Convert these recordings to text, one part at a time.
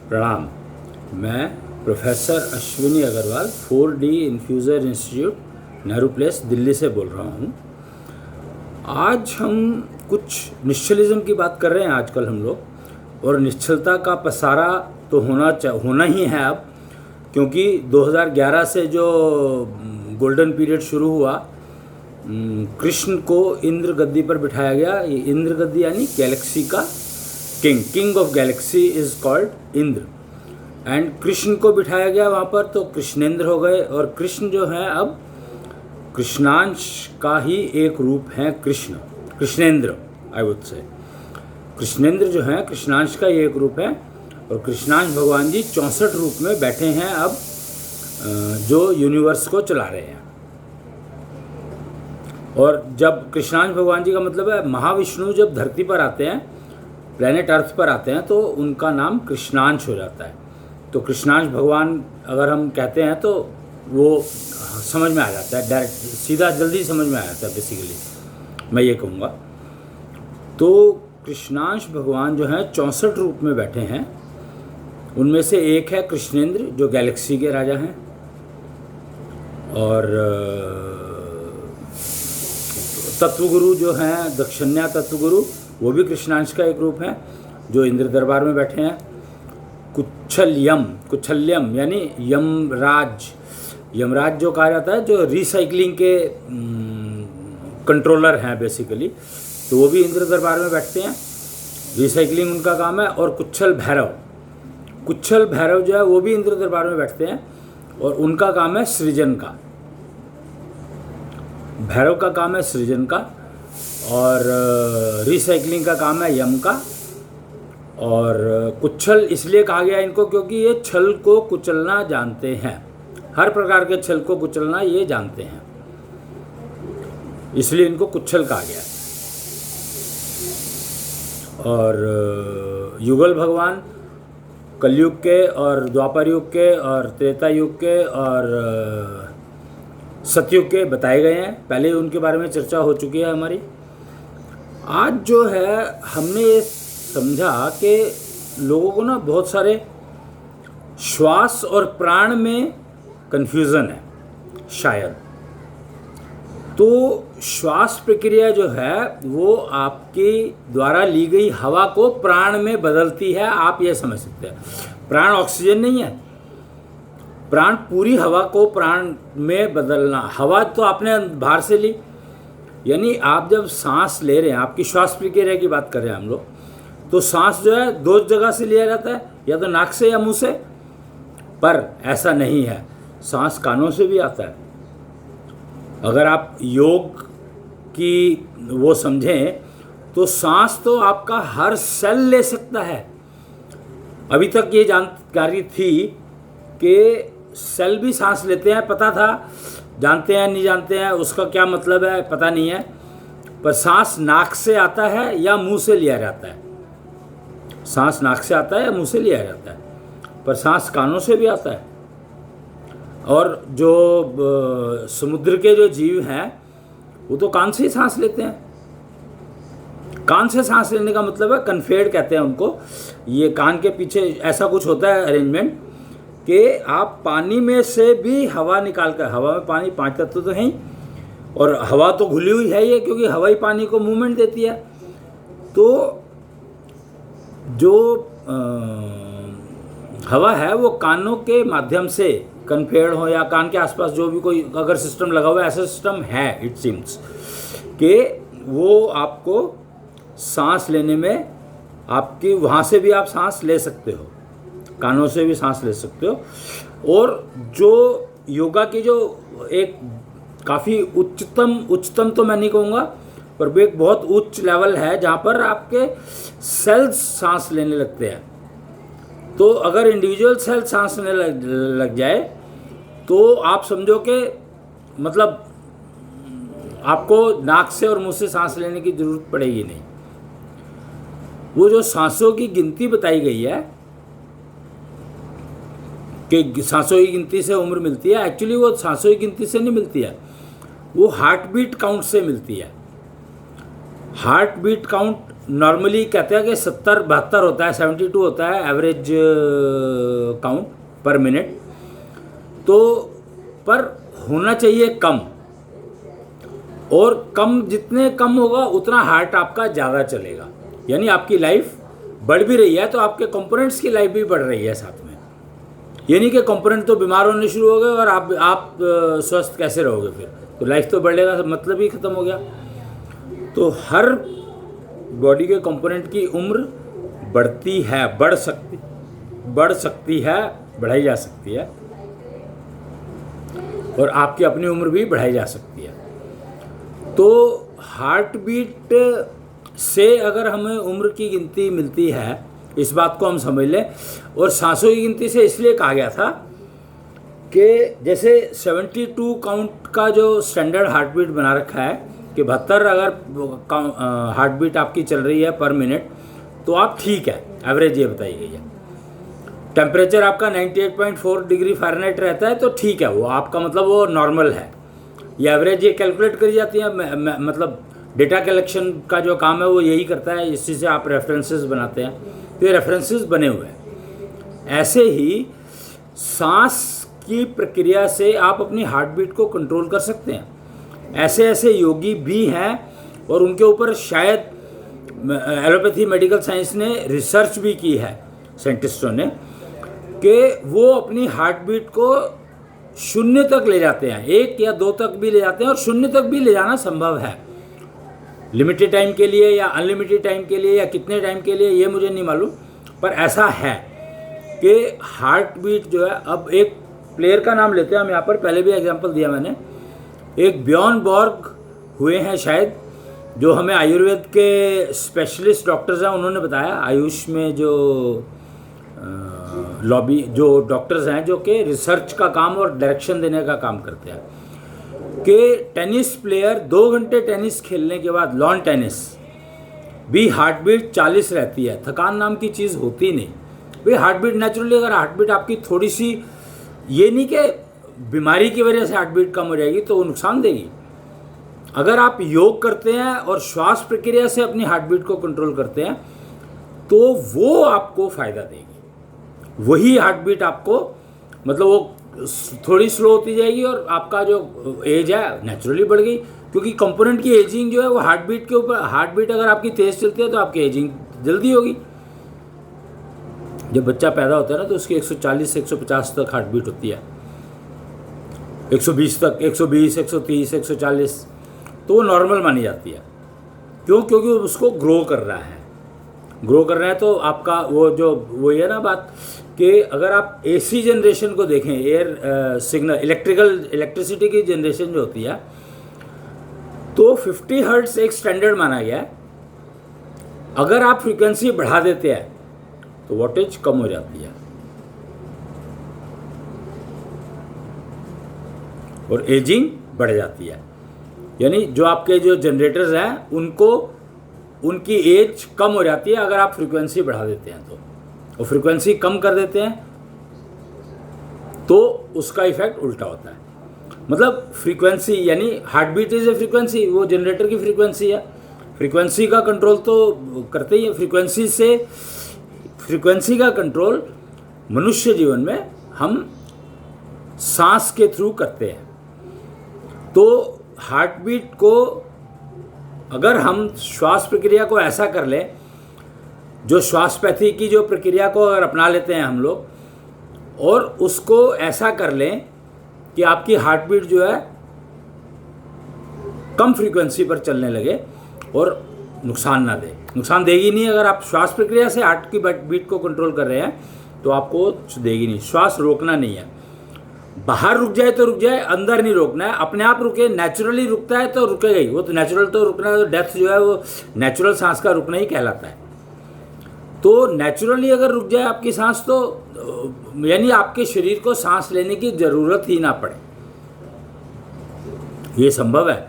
प्रणाम। मैं professor Ashwini Agarwal 4D infuser institute, Nehru place, Delhi से बोल रहा हूँ। आज हम कुछ निश्चलिज्म की बात कर रहे हैं आजकल हम लोग, और निश्चलता का पसारा तो होना ही है अब, क्योंकि 2011 से जो गोल्डन पीरियड शुरू हुआ, कृष्ण को इंद्र गद्दी पर बिठाया गया। ये इंद्र गद्दी यानी गैलेक्सी का king of Galaxy is called Indra, and Krishna को बिठाया गया वहाँ पर, तो कृष्णेंद्र हो गए। और कृष्ण जो है अब कृष्णांश का ही एक रूप है Krishnendra, I would say. Krishnendra जो है कृष्णांश का ही एक रूप है, और कृष्णांश भगवान जी 64 रूप में बैठे हैं अब, जो यूनिवर्स को चला रहे हैं। और जब कृष्णांश भगवान जी का मतलब है महाविष्णु जब धरती पर आते हैं, प्लेनेट अर्थ पर आते हैं, तो उनका नाम कृष्णांश हो जाता है। तो कृष्णांश भगवान अगर हम कहते हैं तो वो समझ में आ जाता है, डायरेक्ट सीधा जल्दी समझ में आ जाता है। बेसिकली मैं ये कहूँगा, तो कृष्णांश भगवान जो हैं 64 रूप में बैठे हैं। उनमें से एक है कृष्णेंद्र, जो गैलेक्सी के राजा हैं, और तत्वगुरु जो हैं दक्षिण्या तत्वगुरु, वो भी कृष्णांश का एक रूप है, जो इंद्र दरबार में बैठे हैं। कुच्छल्यम यानी यमराज जो कहा जाता है, जो रिसाइकलिंग के कंट्रोलर हैं बेसिकली, तो वो भी इंद्र दरबार में बैठते हैं, रिसाइकलिंग उनका काम है। और कुच्छल भैरव जो है वो भी इंद्र दरबार में बैठते हैं, और उनका काम है सृजन का। भैरव का काम है सृजन का, और रिसाइकलिंग का काम है यम का। और कुच्छल इसलिए कहा गया इनको क्योंकि ये छल को कुचलना जानते हैं, हर प्रकार के छल को कुचलना ये जानते हैं, इसलिए इनको कुच्छल कहा गया। और युगल भगवान कलयुग के और द्वापर युग के और त्रेता युग के और सतयुग के बताए गए हैं। पहले उनके बारे में चर्चा हो चुकी है हमारी। आज जो है हमने ये समझा कि लोगों को ना बहुत सारे श्वास और प्राण में कन्फ्यूज़न है शायद। तो श्वास प्रक्रिया जो है वो आपके द्वारा ली गई हवा को प्राण में बदलती है, आप ये समझ सकते हैं। प्राण ऑक्सीजन नहीं है, प्राण पूरी हवा को प्राण में बदलना। हवा तो आपने बाहर से ली, यानी आप जब सांस ले रहे हैं, आपकी श्वास प्रक्रिया की बात कर रहे हैं हम लोग, तो सांस जो है दो जगह से लिया जाता है, या तो नाक से या मुंह से। पर ऐसा नहीं है, सांस कानों से भी आता है। अगर आप योग की वो समझें तो सांस तो आपका हर सेल ले सकता है। अभी तक ये जानकारी थी कि सेल भी सांस लेते हैं, पता था, जानते हैं नहीं जानते हैं उसका क्या मतलब है पता नहीं है, पर सांस नाक से आता है या मुंह से लिया जाता है। सांस नाक से आता है या मुंह से लिया जाता है, पर सांस कानों से भी आता है। और जो समुद्र के जो जीव हैं वो तो कान से ही सांस लेते हैं। कान से सांस लेने का मतलब है कन्फेड कहते हैं उनको। ये कान के पीछे ऐसा कुछ होता है अरेंजमेंट कि आप पानी में से भी हवा निकाल कर, हवा में पानी 5 तत्व तो हैं ही, और हवा तो घुली हुई है ये, क्योंकि हवा ही पानी को मूवमेंट देती है। तो जो हवा है वो कानों के माध्यम से कन्फेड हो, या कान के आसपास जो भी कोई अगर सिस्टम लगा हुआ है, ऐसा सिस्टम है इट सीम्स, कि वो आपको सांस लेने में, आपकी वहाँ से भी आप सांस ले सकते हो, कानों से भी सांस ले सकते हो। और जो योगा की जो एक काफ़ी उच्चतम तो मैं नहीं कहूँगा, पर वो एक बहुत उच्च लेवल है जहाँ पर आपके सेल्स सांस लेने लगते हैं। तो अगर इंडिविजुअल सेल सांस लेने लग जाए तो आप समझो कि मतलब आपको नाक से और मुंह से सांस लेने की ज़रूरत पड़ेगी नहीं। वो जो सांसों की गिनती बताई गई है कि सांसों की गिनती से उम्र मिलती है, एक्चुअली वो सांसों की गिनती से नहीं मिलती है, वो हार्ट बीट काउंट से मिलती है। हार्ट बीट काउंट नॉर्मली कहते हैं कि 70-72 होता है, 72 होता है एवरेज काउंट पर मिनट, तो पर होना चाहिए कम, और कम जितने कम होगा उतना हार्ट आपका ज़्यादा चलेगा। यानी आपकी लाइफ बढ़ भी रही है तो आपके कंपोनेंट्स की लाइफ भी बढ़ रही है साथ में। यानी कि कंपोनेंट तो बीमार होने शुरू हो गए और आप स्वस्थ कैसे रहोगे फिर? तो लाइफ तो बढ़ेगा, मतलब ही ख़त्म हो गया। तो हर बॉडी के कंपोनेंट की उम्र बढ़ती है, बढ़ सकती है, बढ़ाई जा सकती है, और आपकी अपनी उम्र भी बढ़ाई जा सकती है। तो हार्ट बीट से अगर हमें उम्र की गिनती मिलती है, इस बात को हम समझ लें। और सांसों की गिनती से इसलिए कहा गया था कि जैसे 72 काउंट का जो स्टैंडर्ड हार्ट बीट बना रखा है कि 72 अगर हार्ट बीट आपकी चल रही है पर मिनट तो आप ठीक है, एवरेज ये बताई गई है। टेम्परेचर आपका 98.4 डिग्री फ़ारेनहाइट रहता है तो ठीक है, वो आपका मतलब वो नॉर्मल है। ये एवरेज ये कैलकुलेट करी जाती है, मतलब डेटा कलेक्शन का जो काम है वो यही करता है, इसी से आप रेफरेंसेस बनाते हैं, तो ये रेफरेंसेस बने हुए हैं। ऐसे ही सांस की प्रक्रिया से आप अपनी हार्ट बीट को कंट्रोल कर सकते हैं। ऐसे ऐसे योगी भी हैं और उनके ऊपर शायद एलोपैथी मेडिकल साइंस ने रिसर्च भी की है साइंटिस्टों ने, कि वो अपनी हार्ट बीट को 0 तक ले जाते हैं, 1 या 2 तक भी ले जाते हैं, और 0 तक भी ले जाना संभव है। लिमिटेड टाइम के लिए या अनलिमिटेड टाइम के लिए या कितने टाइम के लिए ये मुझे नहीं मालूम, पर ऐसा है कि हार्ट बीट जो है, अब एक प्लेयर का नाम लेते हैं हम यहाँ पर, पहले भी एग्जांपल दिया मैंने, एक बियॉन बॉर्ग हुए हैं शायद, जो हमें आयुर्वेद के स्पेशलिस्ट डॉक्टर्स हैं उन्होंने बताया, आयुष में जो लॉबी जो डॉक्टर्स हैं जो कि रिसर्च का काम और डायरेक्शन देने का काम करते हैं, कि टेनिस प्लेयर 2 घंटे टेनिस खेलने के बाद, लॉन टेनिस भी हार्ट बीट 40 रहती है, थकान नाम की चीज़ होती नहीं भाई। हार्ट बीट नेचुरली, अगर हार्ट बीट आपकी थोड़ी सी, ये नहीं कि बीमारी की वजह से हार्ट बीट कम हो जाएगी तो वो नुकसान देगी। अगर आप योग करते हैं और श्वास प्रक्रिया से अपनी हार्ट बीट को कंट्रोल करते हैं तो वो आपको फ़ायदा देगी। वही हार्ट बीट आपको, मतलब वो थोड़ी स्लो होती जाएगी और आपका जो एज है नेचुरली बढ़ गई, क्योंकि कंपोनेंट की एजिंग जो है वो हार्ट बीट के ऊपर, हार्ट बीट अगर आपकी तेज़ चलती है तो आपकी एजिंग जल्दी होगी। जब बच्चा पैदा होता है ना तो उसकी 140 से 150 तक हार्ट बीट होती है, 120 तक, 120, 130, 140, तो वो नॉर्मल मानी जाती है। क्यों? क्योंकि उसको ग्रो कर रहा है, तो आपका वो ये ना बात कि अगर आप एसी जनरेशन को देखें, एयर सिग्नल, इलेक्ट्रिसिटी की जनरेशन जो होती है, तो 50 हर्ट्ज एक स्टैंडर्ड माना गया है। अगर आप फ्रीक्वेंसी बढ़ा देते हैं तो वोल्टेज कम हो जाती है और एजिंग बढ़ जाती है। यानी जो आपके जो जनरेटर्स हैं उनको, उनकी एज कम हो जाती है अगर आप फ्रीक्वेंसी बढ़ा देते हैं तो, और फ्रीक्वेंसी कम कर देते हैं तो उसका इफेक्ट उल्टा होता है। मतलब फ्रीक्वेंसी यानी heart beat is a frequency, वो जनरेटर की फ्रीक्वेंसी है, फ्रीक्वेंसी का कंट्रोल तो करते ही है। फ्रीक्वेंसी का कंट्रोल मनुष्य जीवन में हम सांस के थ्रू करते हैं। तो हार्ट बीट को अगर हम श्वास प्रक्रिया को ऐसा कर लें, जो श्वासपैथी की जो प्रक्रिया को अगर अपना लेते हैं हम लोग, और उसको ऐसा कर लें कि आपकी हार्ट बीट जो है कम फ्रीक्वेंसी पर चलने लगे और नुकसान ना दे, नुकसान देगी नहीं। अगर आप श्वास प्रक्रिया से हार्ट की बीट को कंट्रोल कर रहे हैं तो आपको देगी नहीं। श्वास रोकना नहीं है, बाहर रुक जाए तो रुक जाए, अंदर नहीं रोकना है। अपने आप रुके, नेचुरली रुकता है तो रुकेगा ही, वो तो नेचुरल तो रुकना है। डेथ जो है वो नेचुरल सांस का रुकना ही कहलाता है। तो नेचुरली अगर रुक जाए आपकी सांस तो यानी आपके शरीर को सांस लेने की ज़रूरत ही ना पड़े, ये संभव है।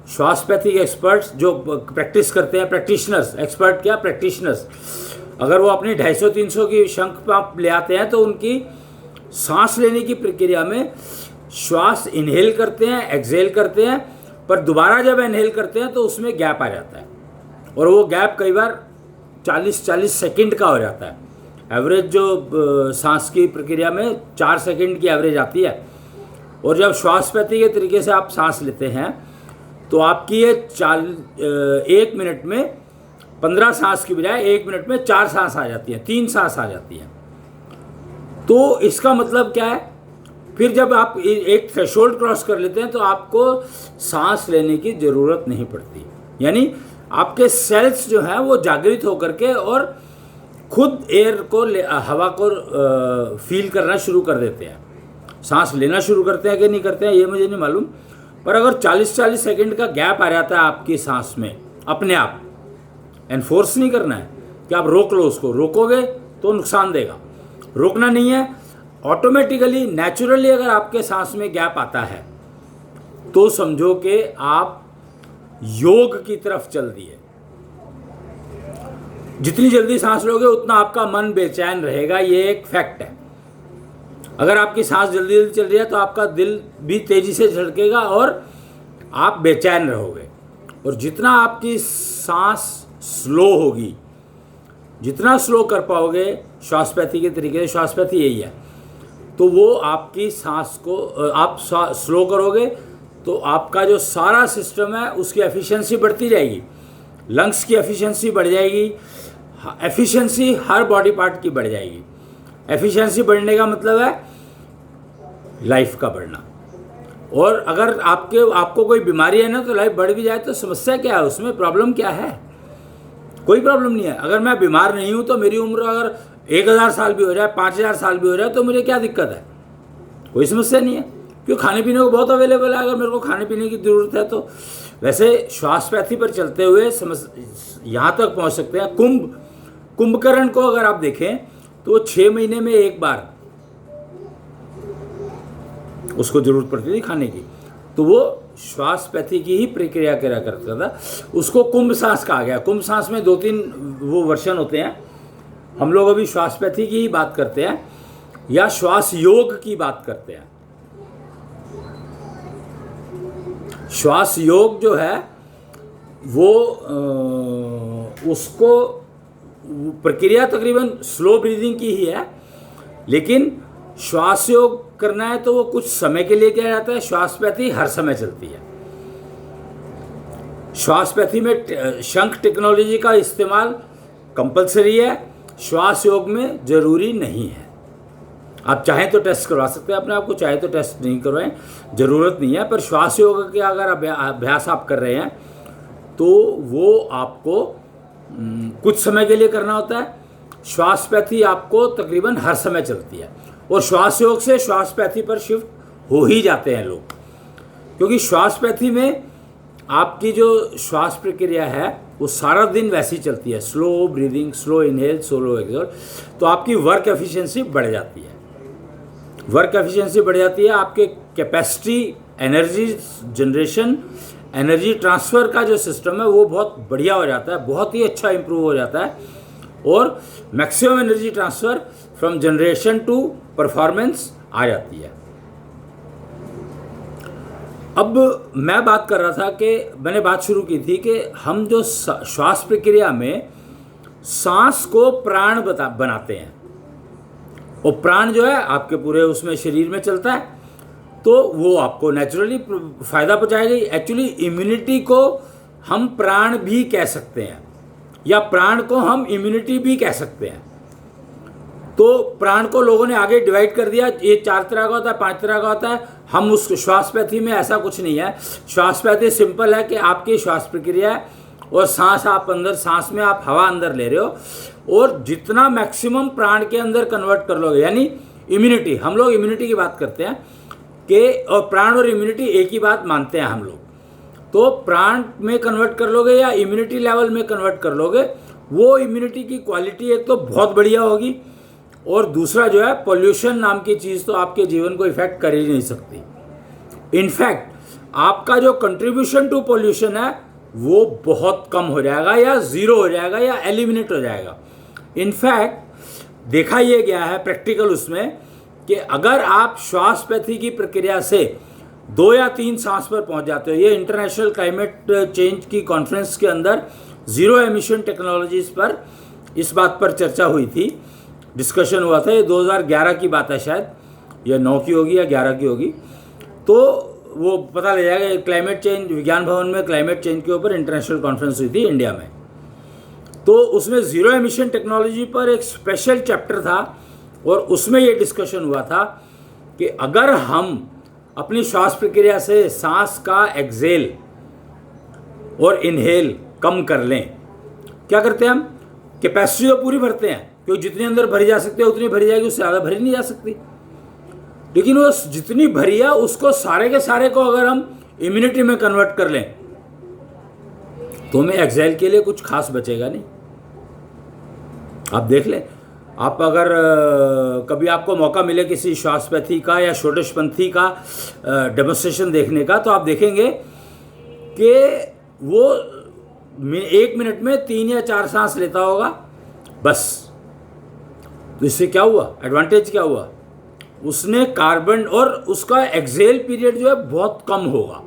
श्वासपैथिक एक्सपर्ट्स जो प्रैक्टिस करते हैं, प्रैक्टिशनर्स, एक्सपर्ट क्या, प्रैक्टिशनर्स, अगर वो अपनी 250-300 की शंख पंप ले आते हैं तो उनकी सांस लेने की प्रक्रिया में श्वास इनहेल करते हैं, एक्सहेल करते हैं, पर दोबारा जब इनहेल करते हैं तो उसमें गैप आ जाता है और वो गैप कई बार 40-40 सेकंड का हो जाता है। एवरेज जो सांस की प्रक्रिया में 4 सेकंड की एवरेज आती है, और जब श्वासपैथी के तरीके से आप सांस लेते हैं तो आपकी ये 1 मिनट में 15 सांस की बजाय 1 मिनट में 4 सांस आ जाती है, 3 सांस आ जाती है। तो इसका मतलब क्या है, फिर जब आप एक थ्रेशोल्ड क्रॉस कर लेते हैं तो आपको सांस लेने की ज़रूरत नहीं पड़ती, यानी आपके सेल्स जो हैं वो जागृत होकर के और खुद एयर को हवा को फील करना शुरू कर देते हैं। सांस लेना शुरू करते हैं कि नहीं करते हैं ये मुझे नहीं मालूम, पर अगर 40-40 सेकंड का गैप आ जाता है आपकी सांस में अपने आप, एनफोर्स नहीं करना है कि आप रोक लो उसको, रोकोगे तो नुकसान देगा, रोकना नहीं है, ऑटोमेटिकली नेचुरली अगर आपके सांस में गैप आता है तो समझो कि आप योग की तरफ चल दिए। जितनी जल्दी सांस लोगे उतना आपका मन बेचैन रहेगा, ये एक फैक्ट है। अगर आपकी सांस जल्दी जल्दी चल रही है तो आपका दिल भी तेजी से धड़केगा और आप बेचैन रहोगे। और जितना आपकी सांस स्लो होगी, जितना स्लो कर पाओगे श्वासपैथी के तरीके से, श्वासपैथी यही है, तो वो आपकी सांस को आप स्लो करोगे तो आपका जो सारा सिस्टम है उसकी एफिशिएंसी बढ़ती जाएगी, लंग्स की एफिशिएंसी बढ़ जाएगी, एफिशिएंसी हर बॉडी पार्ट की बढ़ जाएगी। एफिशिएंसी बढ़ने का मतलब है लाइफ का बढ़ना। और अगर आपको कोई बीमारी है ना तो लाइफ बढ़ भी जाए तो समस्या क्या है, उसमें प्रॉब्लम क्या है? कोई प्रॉब्लम नहीं है। अगर मैं बीमार नहीं हूँ तो मेरी उम्र अगर 1000 साल भी हो जाए, 5000 साल भी हो जाए तो मुझे क्या दिक्कत है? कोई समस्या नहीं है, क्योंकि खाने पीने को बहुत अवेलेबल है अगर मेरे को खाने पीने की ज़रूरत है तो। वैसे श्वासपैथी पर चलते हुए यहाँ तक पहुँच सकते हैं। कुंभकर्ण को अगर आप देखें तो 6 महीने में एक बार उसको जरूरत पड़ती थी खाने की, तो वो श्वासपैथी की ही प्रक्रिया करा करता था। उसको कुंभ सांस कहा गया। कुंभ सांस में 2-3 वो वर्षन होते हैं। हम लोग अभी श्वासपैथी की ही बात करते हैं या श्वास योग की बात करते हैं। श्वास योग जो है वो उसको प्रक्रिया तकरीबन स्लो ब्रीदिंग की ही है, लेकिन श्वास योग करना है तो वो कुछ समय के लिए किया जाता है। श्वासपैथी हर समय चलती है। श्वासपैथी में शंख टेक्नोलॉजी का इस्तेमाल कंपलसरी है, श्वास योग में ज़रूरी नहीं है। आप चाहें तो टेस्ट करवा सकते हैं अपने आप को, चाहे तो टेस्ट नहीं करवाएं, ज़रूरत नहीं है। पर श्वास योग के अगर अभ्यास आप कर रहे हैं तो वो आपको कुछ समय के लिए करना होता है। श्वासपैथी आपको तकरीबन हर समय चलती है और श्वास योग से श्वासपैथी पर शिफ्ट हो ही जाते हैं लोग, क्योंकि श्वासपैथी में आपकी जो श्वास प्रक्रिया है वो सारा दिन वैसी चलती है, slow breathing, slow inhale, slow exhale. तो आपकी वर्क एफिशिएंसी बढ़ जाती है। वर्क एफिशिएंसी बढ़ जाती है, आपके capacity, energy generation, energy transfer का जो सिस्टम है वो बहुत बढ़िया हो जाता है, बहुत ही अच्छा इंप्रूव हो जाता है। और maximum energy transfer from generation to performance आ जाती है। अब मैं बात कर रहा था कि मैंने बात शुरू की थी कि हम जो श्वास प्रक्रिया में सांस को प्राण बनाते हैं, और प्राण जो है आपके पूरे उसमें शरीर में चलता है, तो वो आपको नेचुरली फ़ायदा पहुँचाएगी। एक्चुअली इम्यूनिटी को हम प्राण भी कह सकते हैं, या प्राण को हम इम्यूनिटी भी कह सकते हैं। तो प्राण को लोगों ने आगे डिवाइड कर दिया, ये 4 तरह का होता है, 5 तरह का होता है। हम उस श्वासपैथी में ऐसा कुछ नहीं है। श्वासपैथी सिंपल है कि आपकी श्वास प्रक्रिया है और सांस आप अंदर, सांस में आप हवा अंदर ले रहे हो, और जितना मैक्सिमम प्राण के अंदर कन्वर्ट कर लोगे, यानी इम्यूनिटी, हम लोग इम्यूनिटी की बात करते हैं कि, और प्राण और इम्यूनिटी एक ही बात मानते हैं हम लोग। तो प्राण में कन्वर्ट कर लोगे या इम्यूनिटी लेवल में कन्वर्ट कर लोगे, वो इम्यूनिटी की क्वालिटी एक तो बहुत बढ़िया होगी, और दूसरा जो है पोल्यूशन नाम की चीज़ तो आपके जीवन को इफेक्ट कर ही नहीं सकती। इनफैक्ट आपका जो कंट्रीब्यूशन टू पोल्यूशन है वो बहुत कम हो जाएगा, या ज़ीरो हो जाएगा, या एलिमिनेट हो जाएगा। इनफैक्ट देखा ये गया है प्रैक्टिकल उसमें कि अगर आप श्वासपैथी की प्रक्रिया से 2 या 3 सांस पर पहुंच जाते हो, ये इंटरनेशनल क्लाइमेट चेंज की कॉन्फ्रेंस के अंदर ज़ीरो एमिशन टेक्नोलॉजीज़ पर इस बात पर चर्चा हुई थी, डिस्कशन हुआ था। ये 2011 की बात है शायद, या 9 की होगी या 11 की होगी। तो वो पता लग जाएगा। क्लाइमेट चेंज, विज्ञान भवन में क्लाइमेट चेंज के ऊपर इंटरनेशनल कॉन्फ्रेंस हुई थी इंडिया में। तो उसमें ज़ीरो एमिशन टेक्नोलॉजी पर एक स्पेशल चैप्टर था और उसमें ये डिस्कशन हुआ था कि अगर हम अपनी श्वास प्रक्रिया से सांस का एक्सेल और इनहेल कम कर लें, क्या करते हैं हम? कैपेसिटी तो पूरी भरते हैं, क्योंकि जितनी अंदर भरी जा सकती है उतनी भरी जाएगी, उससे ज़्यादा भरी नहीं जा सकती। लेकिन वो जितनी भरी है उसको सारे के सारे को अगर हम इम्यूनिटी में कन्वर्ट कर लें तो हमें एक्सेल के लिए कुछ खास बचेगा नहीं। आप देख लें, आप अगर कभी आपको मौका मिले किसी श्वासपैथी का या षोडशपंथी का डेमोन्स्ट्रेशन देखने का, तो आप देखेंगे कि वो 1 मिनट में 3 या 4 सांस लेता होगा बस। तो इससे क्या हुआ, एडवांटेज क्या हुआ? उसने कार्बन, और उसका एक्सेल पीरियड जो है बहुत कम होगा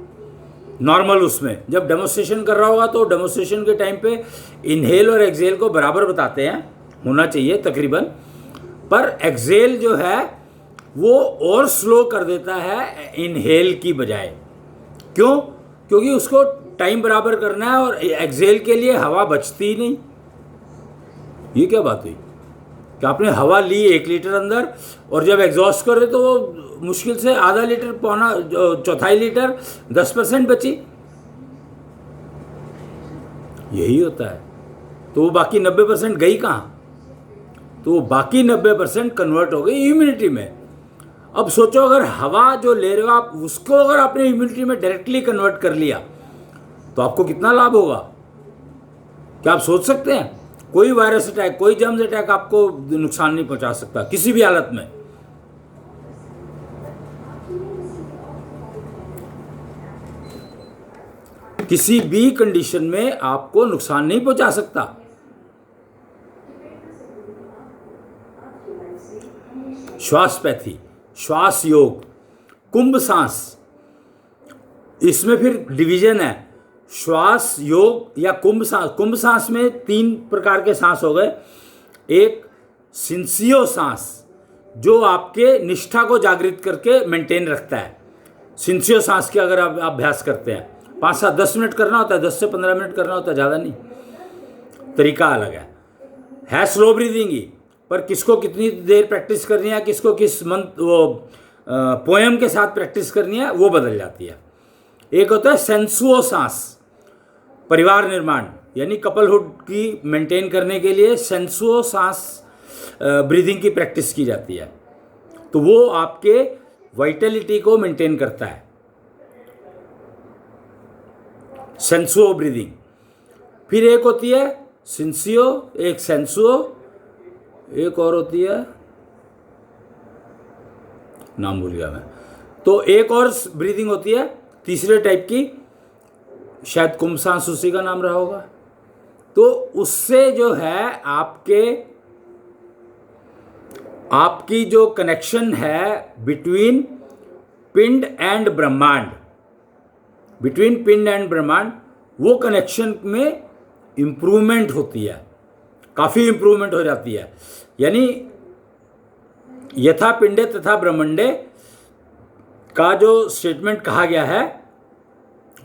नॉर्मल। उसमें जब डेमोन्स्ट्रेशन कर रहा होगा तो डेमोन्स्ट्रेशन के टाइम पे इनहेल और एक्सेल को बराबर बताते हैं, होना चाहिए तकरीबन, पर एक्सेल जो है वो और स्लो कर देता है इनहेल की बजाय। क्यों? क्योंकि उसको टाइम बराबर करना है और एक्सेल के लिए हवा बचती ही नहीं। ये क्या बात हुई कि आपने हवा ली 1 लीटर अंदर और जब एग्जॉस्ट कर रहे तो वो मुश्किल से आधा लीटर, पौना चौथाई लीटर, 10% बची। यही होता है। तो वो बाकी 90% गई कहाँ? तो वो बाकी 90% कन्वर्ट हो गई इम्यूनिटी में। अब सोचो, अगर हवा जो ले रहे हो आप उसको अगर आपने इम्यूनिटी में डायरेक्टली कन्वर्ट कर लिया तो आपको कितना लाभ होगा? क्या आप सोच सकते हैं? कोई वायरस अटैक, कोई जर्म्स अटैक आपको नुकसान नहीं पहुंचा सकता किसी भी हालत में। किसी भी कंडीशन में आपको नुकसान नहीं पहुंचा सकता। श्वासपैथी, श्वास योग, कुंभ सांस, इसमें फिर डिवीजन है, श्वास योग या कुंभ सांस। कुंभ सांस में 3 प्रकार के सांस हो गए। एक सिंसियो सांस, जो आपके निष्ठा को जागृत करके मेंटेन रखता है। सिंसियो सांस के अगर आप अभ्यास करते हैं, 5-7-10 मिनट करना होता है, 10 से 15 मिनट करना होता है, ज़्यादा नहीं, तरीका अलग है स्लो ब्रीदिंग ही। पर किसको कितनी देर प्रैक्टिस करनी है, किसको किस मंत्र, वो पोएम के साथ प्रैक्टिस करनी है, वो बदल जाती है। एक होता है सेंसुओ सांस, परिवार निर्माण यानी कपलहुड की मेंटेन करने के लिए सेंसुओ सांस ब्रीदिंग की प्रैक्टिस की जाती है। तो वो आपके वाइटलिटी को मेंटेन करता है, सेंसुओ ब्रीदिंग। फिर एक होती है सिंसियो, एक सेंसुओ, एक और होती है, नाम भूल गया मैं। तो एक और ब्रीदिंग होती है तीसरे टाइप की, शायद कुंभ सांस उसी का नाम रहा होगा। तो उससे जो है आपकी जो कनेक्शन है बिटवीन पिंड एंड ब्रह्मांड, बिटवीन पिंड एंड ब्रह्मांड, वो कनेक्शन में इम्प्रूवमेंट होती है, काफ़ी इम्प्रूवमेंट हो जाती है। यानी यथा पिंडे तथा ब्रह्मंडे का जो स्टेटमेंट कहा गया है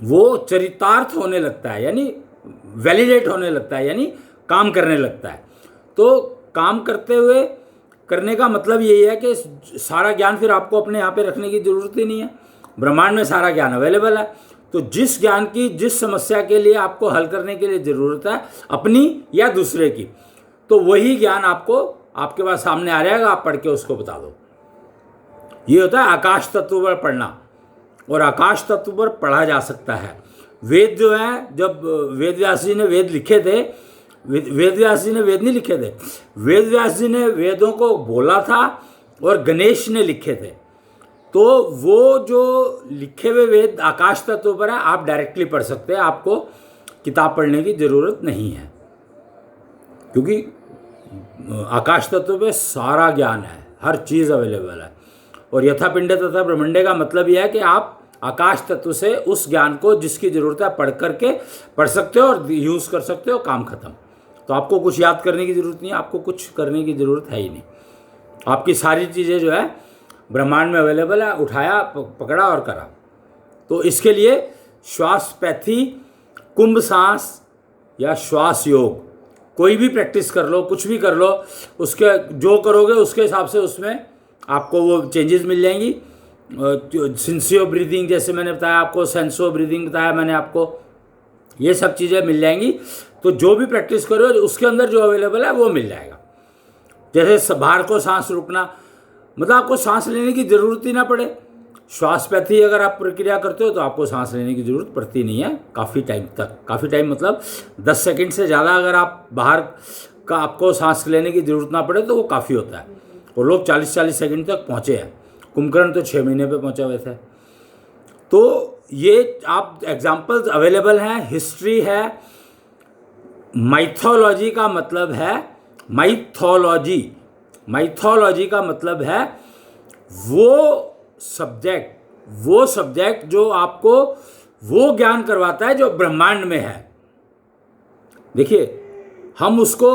वो चरितार्थ होने लगता है, यानी वैलिडेट होने लगता है, यानी काम करने लगता है। तो काम करते हुए करने का मतलब यही है कि सारा ज्ञान फिर आपको अपने यहाँ पे रखने की ज़रूरत ही नहीं है, ब्रह्मांड में सारा ज्ञान अवेलेबल है। तो जिस ज्ञान की, जिस समस्या के लिए आपको हल करने के लिए ज़रूरत है, अपनी या दूसरे की, तो वही ज्ञान आपको आपके पास सामने आ जाएगा, आप पढ़ के उसको बता दो। ये होता है आकाश तत्व पर पढ़ना, और आकाश तत्व पर पढ़ा जा सकता है। वेद जो है, जब वेद व्यास जी ने वेद लिखे थे, वेद व्यास जी ने वेद नहीं लिखे थे, वेद व्यास जी ने वेदों को बोला था और गणेश ने लिखे थे। तो वो जो लिखे हुए वेद आकाश तत्व पर है, आप डायरेक्टली पढ़ सकते हैं, आपको किताब पढ़ने की ज़रूरत नहीं है, क्योंकि आकाश तत्व पे सारा ज्ञान है, हर चीज़ अवेलेबल है। और यथा पिंडे तथा ब्रह्मंडे का मतलब यह है कि आप आकाश तत्व से उस ज्ञान को जिसकी ज़रूरत है पढ़ सकते हो और यूज़ कर सकते हो, काम खत्म। तो आपको कुछ याद करने की ज़रूरत नहीं है, आपको कुछ करने की ज़रूरत है ही नहीं। आपकी सारी चीज़ें जो है ब्रह्मांड में अवेलेबल है, उठाया, पकड़ा और करा। तो इसके लिए श्वास पैथी, कुंभ सांस या श्वास योग, कोई भी प्रैक्टिस कर लो, कुछ भी कर लो, उसके जो करोगे उसके हिसाब से उसमें आपको वो चेंजेस मिल जाएंगी। सिंसियो ब्रीदिंग जैसे मैंने बताया आपको, सेंसो ब्रीदिंग बताया मैंने आपको, ये सब चीज़ें मिल जाएंगी। तो जो भी प्रैक्टिस करो उसके अंदर जो अवेलेबल है वो मिल जाएगा। जैसे बाहर को सांस रोकना, मतलब आपको सांस लेने की ज़रूरत ही ना पड़े। श्वास पैथी अगर आप प्रक्रिया करते हो तो आपको सांस लेने की ज़रूरत पड़ती नहीं है काफ़ी टाइम तक। काफ़ी टाइम मतलब 10 सेकंड से ज़्यादा अगर आप बाहर का आपको सांस लेने की ज़रूरत ना पड़े तो वो काफ़ी होता है। और लोग 40-40 सेकंड तक पहुँचे हैं। कुंभकर्ण तो 6 महीने पे पहुँचे हुए थे। तो ये आप एग्जाम्पल्स अवेलेबल हैं, हिस्ट्री है। माइथोलॉजी का मतलब है माइथोलॉजी का मतलब है वो सब्जेक्ट जो आपको वो ज्ञान करवाता है जो ब्रह्मांड में है। देखिए, हम उसको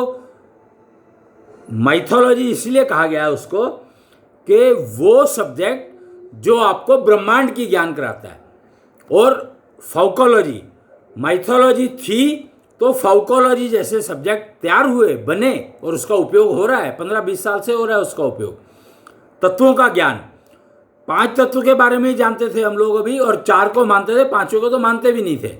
माइथोलॉजी इसलिए कहा गया है उसको कि वो सब्जेक्ट जो आपको ब्रह्मांड की ज्ञान कराता है। और फाउकोलॉजी, माइथोलॉजी थी तो फाउकोलॉजी जैसे सब्जेक्ट तैयार हुए, बने और उसका उपयोग हो रहा है। 15-20 साल से हो रहा है उसका उपयोग। तत्वों का ज्ञान, 5 तत्व के बारे में ही जानते थे हम लोग अभी, और 4 को मानते थे, 5 को तो मानते भी नहीं थे।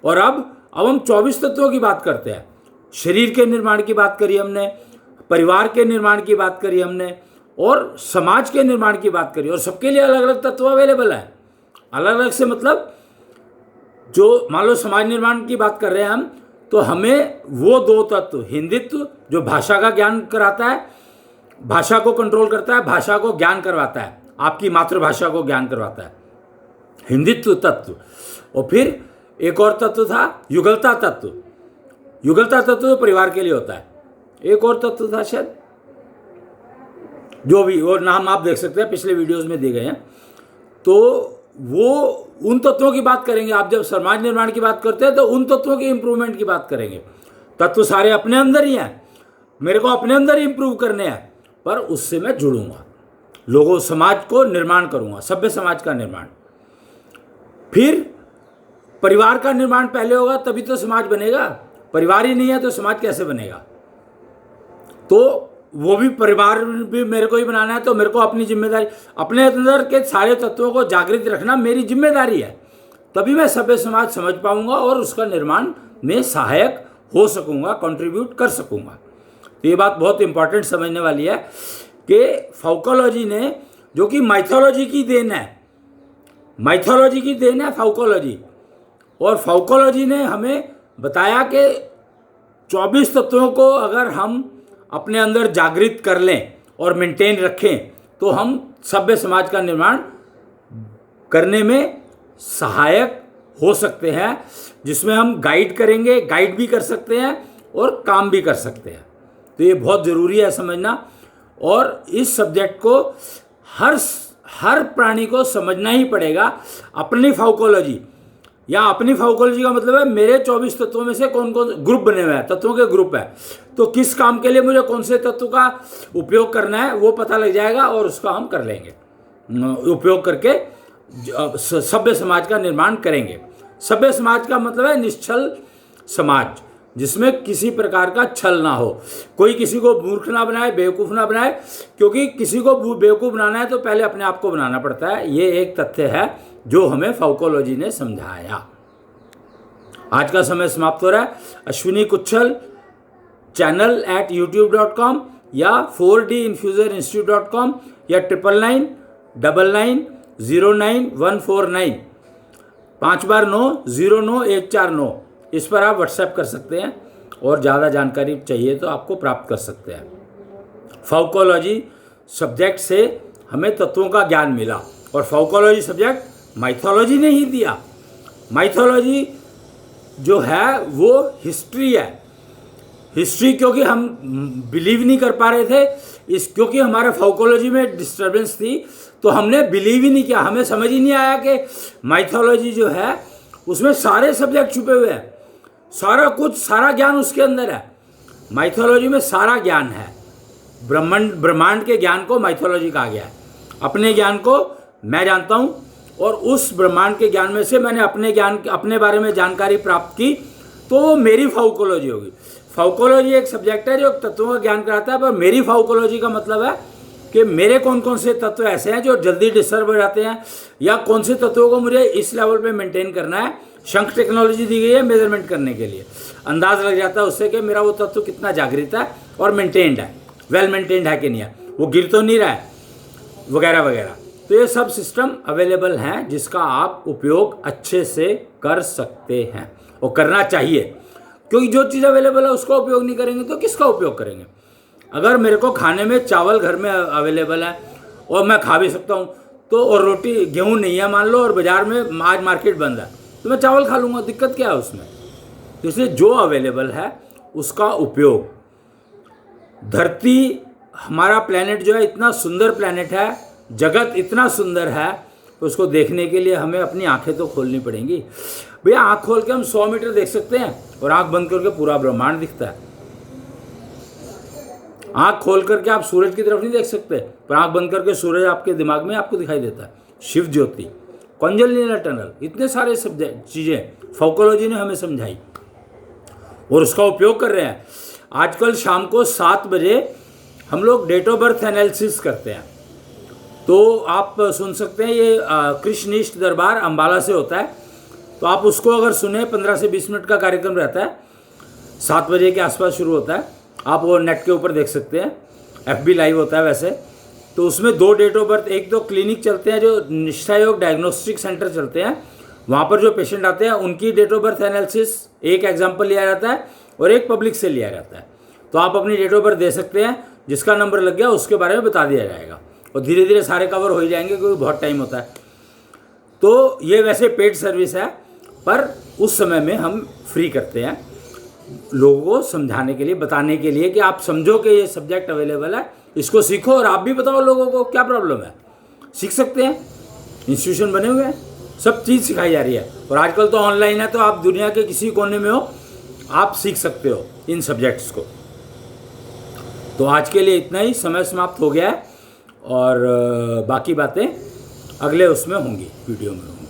और अब हम 24 तत्वों की बात करते हैं। शरीर के निर्माण की बात करी हमने, परिवार के निर्माण की बात करी हमने, और समाज के निर्माण की बात करी। और सबके लिए अलग अलग तत्व अवेलेबल है। अलग अलग से मतलब जो मान लो समाज निर्माण की बात कर रहे हैं हम, तो हमें वो 2 तत्व, हिंदित्व जो भाषा का ज्ञान कराता है, भाषा को कंट्रोल करता है, भाषा को ज्ञान करवाता है, आपकी मातृभाषा को ज्ञान करवाता है, हिंदित्व तत्व। और फिर एक और तत्व था युगलता तत्व। युगलता तत्व तो परिवार के लिए होता है। एक और तत्व था शायद, जो भी, और नाम आप देख सकते हैं पिछले वीडियोस में दिए गए हैं। तो वो उन तत्वों की बात करेंगे। आप जब समाज निर्माण की बात करते हैं तो उन तत्वों की इंप्रूवमेंट की बात करेंगे। तत्व सारे अपने अंदर ही हैं, मेरे को अपने अंदर ही इंप्रूव करने हैं, पर उससे मैं जुड़ूंगा, लोगों, समाज को निर्माण करूंगा, सभ्य समाज का निर्माण। फिर परिवार का निर्माण पहले होगा, तभी तो समाज बनेगा। परिवार ही नहीं है तो समाज कैसे बनेगा? तो वो भी परिवार भी मेरे को ही बनाना है, तो मेरे को अपनी जिम्मेदारी, अपने अंदर के सारे तत्वों को जागृत रखना मेरी जिम्मेदारी है। तभी मैं सभ्य समाज समझ पाऊंगा और उसका निर्माण में सहायक हो सकूंगा, कंट्रीब्यूट कर सकूंगा। तो ये बात बहुत इंपॉर्टेंट समझने वाली है कि फाउकोलॉजी ने, जो कि माइथोलॉजी की देन है, माइथोलॉजी की देन है फाउकोलॉजी, और फाउकोलॉजी ने हमें बताया कि 24 तत्वों को अगर हम अपने अंदर जागृत कर लें और मेंटेन रखें तो हम सभ्य समाज का निर्माण करने में सहायक हो सकते हैं, जिसमें हम गाइड करेंगे, गाइड भी कर सकते हैं और काम भी कर सकते हैं। तो ये बहुत ज़रूरी है समझना। और इस सब्जेक्ट को हर प्राणी को समझना ही पड़ेगा। अपनी फाउकोलॉजी, या अपनी फाउकोलॉजी का मतलब है मेरे 24 तत्वों में से कौन कौन ग्रुप बने हुए हैं, तत्वों के ग्रुप है, तो किस काम के लिए मुझे कौन से तत्व का उपयोग करना है वो पता लग जाएगा और उसका हम कर लेंगे, उपयोग करके सभ्य समाज का निर्माण करेंगे। सभ्य समाज का मतलब है निश्चल समाज, जिसमें किसी प्रकार का छल ना हो, कोई किसी को मूर्ख ना बनाए, बेवकूफ़ ना बनाए, क्योंकि किसी को बेवकूफ़ बनाना है तो पहले अपने आप को बनाना पड़ता है। ये एक तथ्य है जो हमें फाउकोलॉजी ने समझाया। आज का समय समाप्त हो रहा है। अश्विनी कुच्छल चैनल @youtube.com या 4dinfusorinstitute.com या 9999099149 5 बार 9090149 इस पर आप व्हाट्सएप कर सकते हैं और ज़्यादा जानकारी चाहिए तो आपको प्राप्त कर सकते हैं। फाउकोलॉजी सब्जेक्ट से हमें तत्वों का ज्ञान मिला और फाउकोलॉजी सब्जेक्ट माइथोलॉजी ने ही दिया। माइथोलॉजी जो है वो हिस्ट्री है। हिस्ट्री क्योंकि हम बिलीव नहीं कर पा रहे थे इस क्योंकि हमारे फाउकोलॉजी में डिस्टर्बेंस थी, तो हमने बिलीव ही नहीं किया, हमें समझ ही नहीं आया कि माइथोलॉजी जो है उसमें सारे सब्जेक्ट छुपे हुए हैं, सारा कुछ, सारा ज्ञान उसके अंदर है। माइथोलॉजी में सारा ज्ञान है, ब्रह्मांड के ज्ञान को माइथोलॉजी कहा गया है। अपने ज्ञान को मैं जानता हूँ, और उस ब्रह्मांड के ज्ञान में से मैंने अपने बारे में जानकारी प्राप्त की, तो वो मेरी फाउकोलॉजी होगी। फाउकोलॉजी एक सब्जेक्ट है जो तत्वों का ज्ञान कराता है, पर मेरी फाउकोलॉजी का मतलब है कि मेरे कौन कौन से तत्व ऐसे हैं जो जल्दी डिस्टर्ब हो जाते हैं, या कौन से तत्वों को मुझे इस लेवल पे मेंटेन करना है। शंख टेक्नोलॉजी दी गई है मेजरमेंट करने के लिए, अंदाज लग जाता है उससे कि मेरा वो तत्व कितना जागृत है और मेंटेन्ड है, वेल मेंटेन्ड है कि नहीं है, वो गिर तो नहीं रहा है, वगैरह वगैरह। तो ये सब सिस्टम अवेलेबल हैं जिसका आप उपयोग अच्छे से कर सकते हैं और करना चाहिए, क्योंकि जो चीज़ अवेलेबल है उसका उपयोग नहीं करेंगे तो किसका उपयोग करेंगे। अगर मेरे को खाने में चावल घर में अवेलेबल है और मैं खा भी सकता हूँ, तो और रोटी गेहूँ नहीं है मान लो, और बाज़ार में आज मार्केट बंद है, तो मैं चावल खा लूँगा, दिक्कत क्या है उसमें। तो इसलिए जो अवेलेबल है उसका उपयोग। धरती, हमारा प्लेनेट जो है इतना सुंदर प्लेनेट है, जगत इतना सुंदर है, तो उसको देखने के लिए हमें अपनी आंखें तो खोलनी पड़ेंगी। भैया आंख खोल के हम 100 मीटर देख सकते हैं, और आंख बंद करके पूरा ब्रह्मांड दिखता है। आंख खोल करके आप सूरज की तरफ नहीं देख सकते, पर आंख बंद करके सूरज आपके दिमाग में आपको दिखाई देता है। शिव ज्योति, कॉन्जलिनल टनल, इतने सारे सब्जेक्ट चीज़ें फाउकोलॉजी ने हमें समझाई और उसका उपयोग कर रहे हैं। आजकल शाम को 7 बजे हम लोग डेट ऑफ बर्थ एनालिसिस करते हैं, तो आप सुन सकते हैं, ये कृष्णनिष्ठ दरबार अम्बाला से होता है, तो आप उसको अगर सुने, 15 से 20 मिनट का कार्यक्रम रहता है, 7 बजे के आसपास शुरू होता है, आप वो नेट के ऊपर देख सकते हैं, FB लाइव होता है वैसे। तो उसमें 2 डेट ऑफ बर्थ, एक तो क्लिनिक चलते हैं जो निष्ठा योग डायग्नोस्टिक सेंटर चलते हैं, वहाँ पर जो पेशेंट आते हैं उनकी डेट ऑफ बर्थ एनालिसिस एक एग्जाम्पल लिया जाता है और एक पब्लिक से लिया जाता है। तो आप अपनी डेट ऑफ बर्थ दे सकते हैं, जिसका नंबर लग गया उसके बारे में बता दिया जाएगा, और धीरे धीरे सारे कवर हो ही जाएंगे क्योंकि बहुत टाइम होता है। तो ये वैसे पेड सर्विस है, पर उस समय में हम फ्री करते हैं लोगों को समझाने के लिए, बताने के लिए कि आप समझो कि ये सब्जेक्ट अवेलेबल है, इसको सीखो, और आप भी बताओ लोगों को क्या प्रॉब्लम है, सीख सकते हैं। इंस्टीट्यूशन बने हुए हैं, सब चीज़ सिखाई जा रही है, और आजकल तो ऑनलाइन है, तो आप दुनिया के किसी कोने में हो, आप सीख सकते हो इन सब्जेक्ट्स को। तो आज के लिए इतना ही, समय समाप्त हो गया है, और बाकी बातें अगले उसमें होंगी, वीडियो में होंगी।